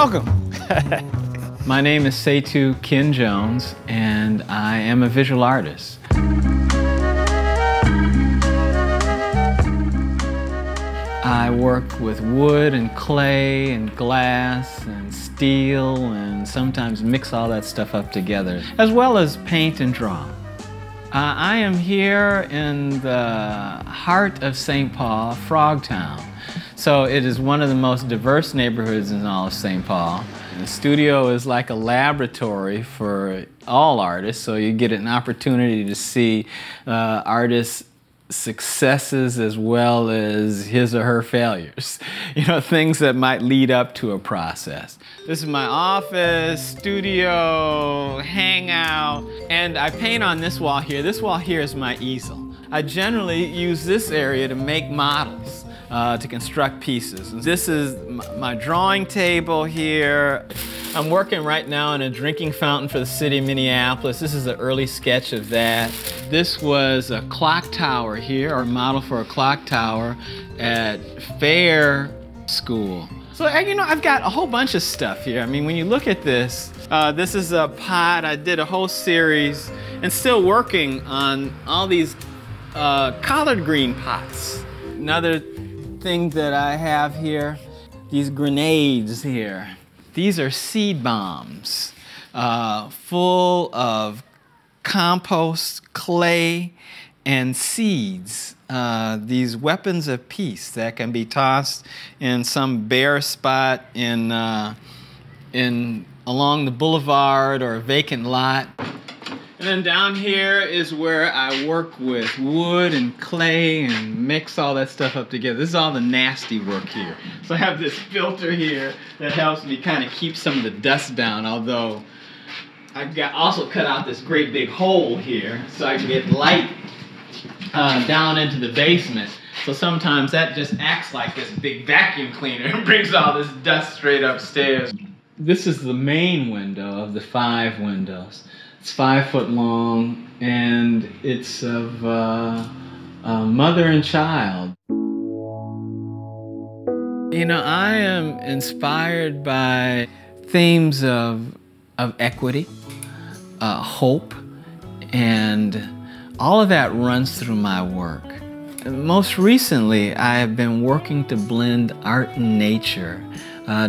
Welcome. My name is Seitu Jones, and I am a visual artist. I work with wood and clay and glass and steel and sometimes mix all that stuff up together, as well as paint and draw. I am here in the heart of St. Paul, Frogtown. So it is one of the most diverse neighborhoods in all of St. Paul. The studio is like a laboratory for all artists, so you get an opportunity to see artists' successes as well as his or her failures. You know, things that might lead up to a process. This is my office, studio, hangout, and I paint on this wall here. This wall here is my easel. I generally use this area to make models, to construct pieces. This is my drawing table here. I'm working right now on a drinking fountain for the city of Minneapolis. This is an early sketch of that. This was a clock tower here, or model for a clock tower at Fair School. So, you know, I've got a whole bunch of stuff here. I mean, when you look at this, this is a pot. I did a whole series and still working on all these collard green pots. Another thing that I have here, these grenades here. These are seed bombs full of compost, clay, and seeds. These weapons of peace that can be tossed in some bare spot along the boulevard or a vacant lot. And then down here is where I work with wood and clay and mix all that stuff up together. This is all the nasty work here. So I have this filter here that helps me kind of keep some of the dust down, although I've also cut out this great big hole here so I can get light down into the basement. So sometimes that just acts like this big vacuum cleaner and brings all this dust straight upstairs. This is the main window of the 5 windows. It's 5 foot long, and it's of mother and child. You know, I am inspired by themes of equity, hope, and all of that runs through my work. Most recently, I have been working to blend art and nature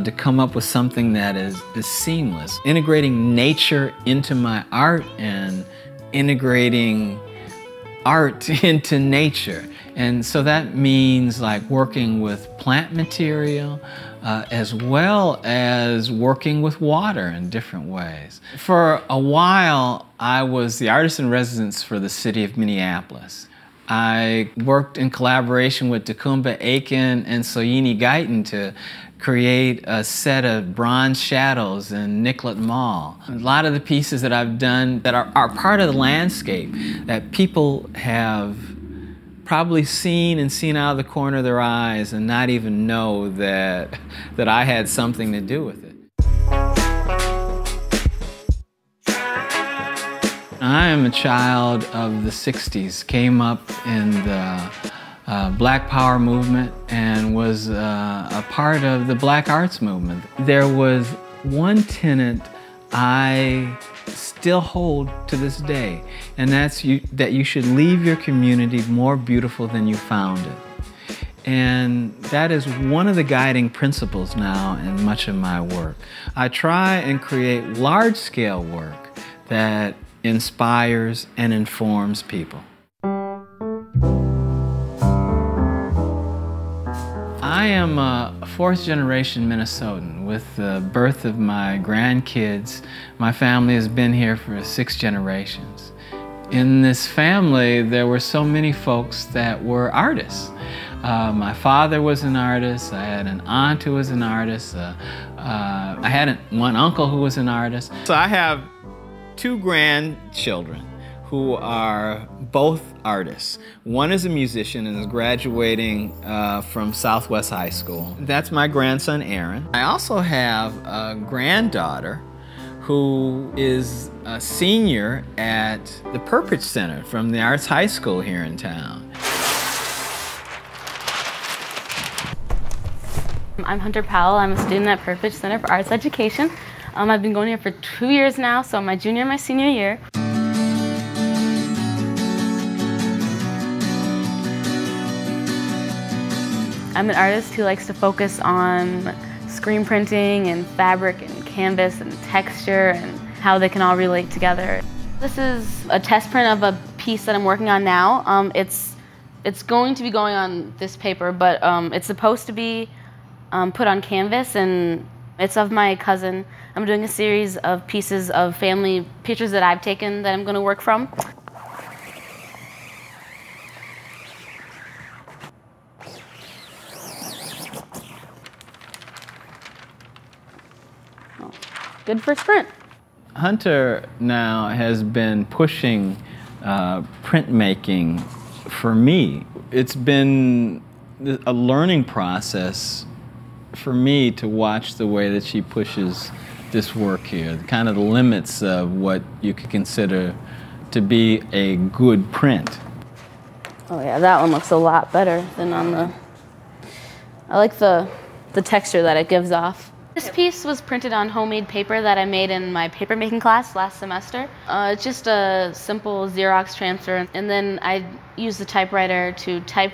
to come up with something that is seamless. Integrating nature into my art and integrating art into nature. And so that means like working with plant material as well as working with water in different ways. For a while, I was the artist in residence for the city of Minneapolis. I worked in collaboration with Tecumseh Aiken and Soyini Guyton to create a set of bronze shadows in Nicollet Mall. A lot of the pieces that I've done that are part of the landscape that people have probably seen out of the corner of their eyes and not even know that I had something to do with it. I am a child of the 60s, came up in the Black Power movement and was a part of the Black Arts movement. There was one tenet I still hold to this day, and that's that you should leave your community more beautiful than you found it. And that is one of the guiding principles now in much of my work. I try and create large-scale work that inspires and informs people. I am a 4th-generation Minnesotan. With the birth of my grandkids, my family has been here for 6 generations. In this family, there were so many folks that were artists. My father was an artist. I had an aunt who was an artist. I had one uncle who was an artist. So I have 2 grandchildren who are both artists. One is a musician and is graduating from Southwest High School. That's my grandson, Aaron. I also have a granddaughter who is a senior at the Purpich Center from the Arts High School here in town. I'm Hunter Powell. I'm a student at Purpose Center for Arts Education. I've been going here for 2 years now, so my junior and my senior year. I'm an artist who likes to focus on screen printing and fabric and canvas and texture and how they can all relate together. This is a test print of a piece that I'm working on now. It's going to be going on this paper, but it's supposed to be put on canvas, and it's of my cousin. I'm doing a series of pieces of family pictures that I've taken that I'm going to work from. Oh, good first print. Hunter now has been pushing printmaking for me. It's been a learning process for me to watch the way that she pushes this work here, kind of the limits of what you could consider to be a good print. Oh yeah, that one looks a lot better than on the... I like the texture that it gives off. This piece was printed on homemade paper that I made in my papermaking class last semester. It's just a simple Xerox transfer, and then I used the typewriter to type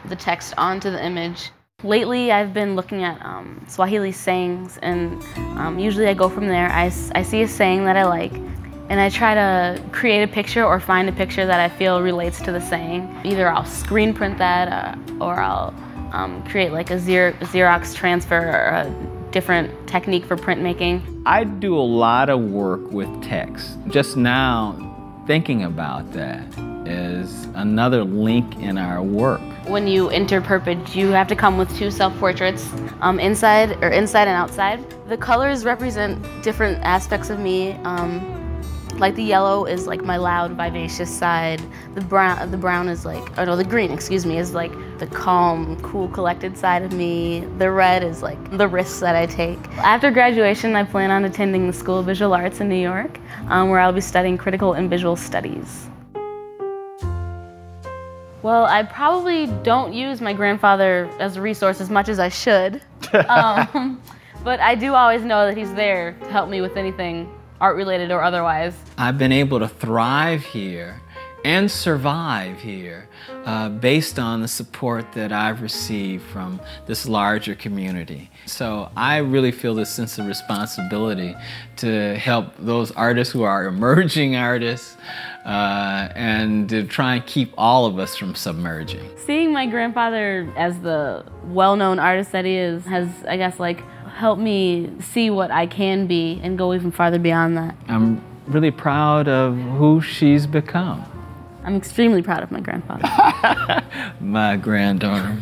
the text onto the image. Lately, I've been looking at Swahili sayings, and usually I go from there. I see a saying that I like, and I try to create a picture or find a picture that I feel relates to the saying. Either I'll screen print that, or I'll create like a Xerox transfer or a different technique for printmaking. I do a lot of work with text. Just now, thinking about that is another link in our work. When you enter Purpose, you have to come with 2 self-portraits, inside and outside. The colors represent different aspects of me. Like the yellow is like my loud, vivacious side. The brown is like, oh no, the green, excuse me, is like the calm, cool, collected side of me. The red is like the risks that I take. After graduation, I plan on attending the School of Visual Arts in New York, where I'll be studying critical and visual studies. Well, I probably don't use my grandfather as a resource as much as I should, but I do always know that he's there to help me with anything art-related or otherwise. I've been able to thrive here and survive here based on the support that I've received from this larger community. So I really feel this sense of responsibility to help those artists who are emerging artists and to try and keep all of us from submerging. Seeing my grandfather as the well-known artist that he is has, I guess, like, helped me see what I can be and go even farther beyond that. I'm really proud of who she's become. I'm extremely proud of my grandfather. My granddaughter.